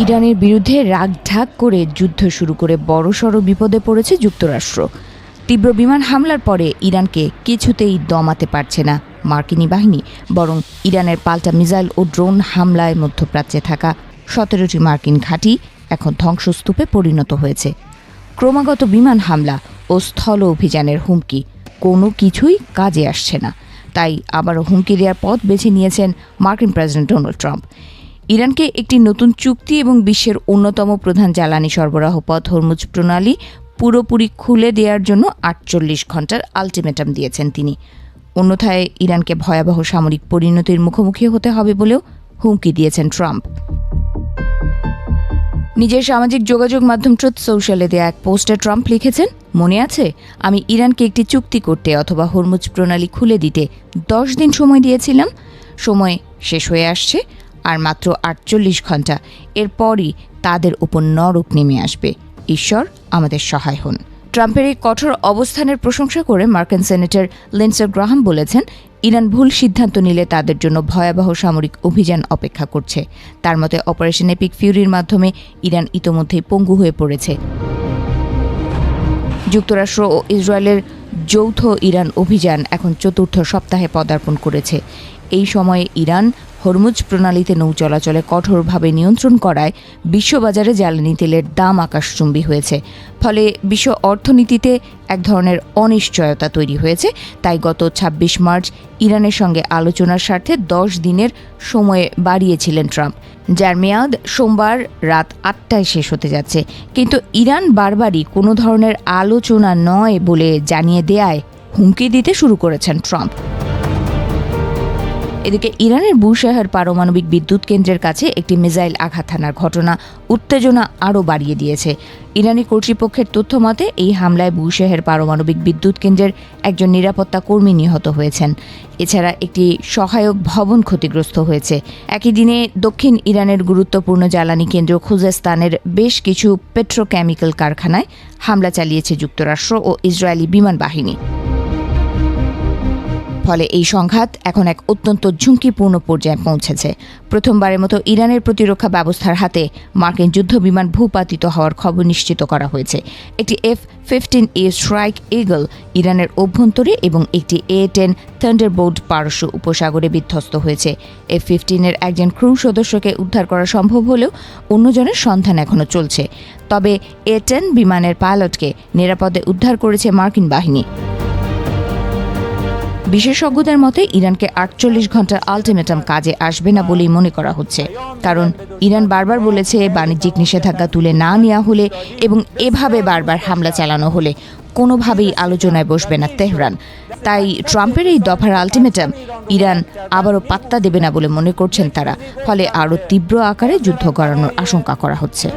ইরানের বিরুদ্ধে রাগঢাক করে যুদ্ধ শুরু করে বড়সড় বিপদে পড়েছে যুক্তরাষ্ট্র। তীব্র বিমান হামলার পরে ইরানকে কিছুতেই দমাতে পারছে না মার্কিনী বাহিনী, বরং ইরানের পাল্টা মিসাইল ও ড্রোন হামলায় মধ্যপ্রাচ্যে থাকা 17টি মার্কিন ঘাঁটি এখন ধ্বংসস্তূপে পরিণত হয়েছে। ক্রমাগত বিমান হামলা ও স্থল অভিযানের হুমকি কোনো কিছুই কাজে আসছে না। তাই আবারও হুমকি দেওয়ার পথ বেছে নিয়েছেন মার্কিন প্রেসিডেন্ট ডোনাল্ড ট্রাম্প। ইরানকে একটি নতুন চুক্তি এবং বিশ্বের অন্যতম প্রধান জ্বালানি সরবরাহ পথ হরমুজ প্রণালী পুরোপুরি খুলে দেওয়ার জন্য 48 ঘন্টার আলটিমেটাম দিয়েছেন তিনি। অন্যথায় ইরানকে ভয়াবহ সামরিক পরিণতির মুখোমুখি হতে হবে বলেও হুমকি দিয়েছেন ট্রাম্প। নিজের সামাজিক যোগাযোগ মাধ্যম ট্রুথ সোশ্যালে দেয়া এক পোস্টে ট্রাম্প লিখেছেন, মনে আছে, আমি ইরানকে একটি চুক্তি করতে অথবা হরমুজ প্রণালী খুলে দিতে 10 দিন সময় দিয়েছিলাম। সময় শেষ হয়ে আসছে, আর মাত্র 48 ঘন্টা, এরপরই তাদের উপর নরক নেমে আসবে। ঈশ্বর আমাদের সহায় হন। ট্রাম্পের এই কঠোর অবস্থানের প্রশংসা করে মার্কিন সেনেটর লিন্ডসে গ্রাহাম বলেছেন, ইরান ভুল সিদ্ধান্ত নিলে তাদের জন্য ভয়াবহ সামরিক অভিযান অপেক্ষা করছে। তার মতে অপারেশন এপিক ফিউরির মাধ্যমে ইরান ইতোমধ্যেই পঙ্গু হয়ে পড়েছে। যুক্তরাষ্ট্র ও ইসরায়েলের যৌথ ইরান অভিযান এখন 4র্থ সপ্তাহে পদার্পণ করেছে। এই সময়ে ইরান হরমুজ প্রণালীতে নৌ চলাচলে কঠোরভাবে নিয়ন্ত্রণ করায় বিশ্ববাজারে জ্বালানি তেলের দাম আকাশচুম্বী হয়েছে। ফলে বিশ্ব অর্থনীতিতে এক ধরনের অনিশ্চয়তা তৈরি হয়েছে। তাই গত 26 মার্চ ইরানের সঙ্গে আলোচনার স্বার্থে 10 দিনের সময় বাড়িয়েছিলেন ট্রাম্প, যার মেয়াদ সোমবার রাত 8টায় শেষ হতে যাচ্ছে। কিন্তু ইরান বারবারই কোনো ধরনের আলোচনা নয় বলে জানিয়ে দেয়ায় হুমকি দিতে শুরু করেছেন ট্রাম্প। এদিকে ইরানের বুশেহর পারমাণবিক বিদ্যুৎ কেন্দ্রের কাছে একটি মিসাইল আঘাত হানার ঘটনা উত্তেজনা আরও বাড়িয়ে দিয়েছে। ইরানি কর্তৃপক্ষের তথ্য মতে এই হামলায় বুশেহর পারমাণবিক বিদ্যুৎ কেন্দ্রের একজন নিরাপত্তা কর্মী নিহত হয়েছেন। এছাড়া একটি সহায়ক ভবন ক্ষতিগ্রস্ত হয়েছে। একই দিনে দক্ষিণ ইরানের গুরুত্বপূর্ণ জ্বালানি কেন্দ্র খুজেস্তানের বেশ কিছু পেট্রোকেমিক্যাল কারখানায় হামলা চালিয়েছে যুক্তরাষ্ট্র ও ইসরায়েলি বিমান বাহিনী। ফলে এই সংঘাত এখন এক অত্যন্ত ঝুঁকিপূর্ণ পর্যায়ে পৌঁছেছে। প্রথমবারের মতো ইরানের প্রতিরক্ষা ব্যবস্থার হাতে মার্কিন যুদ্ধবিমান ভূপাতিত হওয়ার খবর নিশ্চিত করা হয়েছে। একটি F-15A স্ট্রাইক ইগল ইরানের অভ্যন্তরে এবং একটি A-10 থান্ডারবোল্ট পারস্য উপসাগরে বিধ্বস্ত হয়েছে। F-15 একজন ক্রু সদস্যকে উদ্ধার করা সম্ভব হলেও অন্যজনের সন্ধান এখনও চলছে। তবে A-10 বিমানের পাইলটকে নিরাপদে উদ্ধার করেছে মার্কিন বাহিনী। বিশেষজ্ঞদের মতে ইরানকে 48 ঘন্টার আলটিমেটাম কাজে আসবে না বলেই মনে করা হচ্ছে। কারণ ইরান বারবার বলেছে, বাণিজ্যিক নিষেধাজ্ঞা তুলে না নেওয়া হলে এবং এভাবে বারবার হামলা চালানো হলে কোনোভাবেই আলোচনায় বসবে না তেহরান। তাই ট্রাম্পের এই দফার আলটিমেটাম ইরান আবারও পাত্তা দেবে না বলে মনে করছেন তারা। ফলে আরও তীব্র আকারে যুদ্ধ করানোর আশঙ্কা করা হচ্ছে।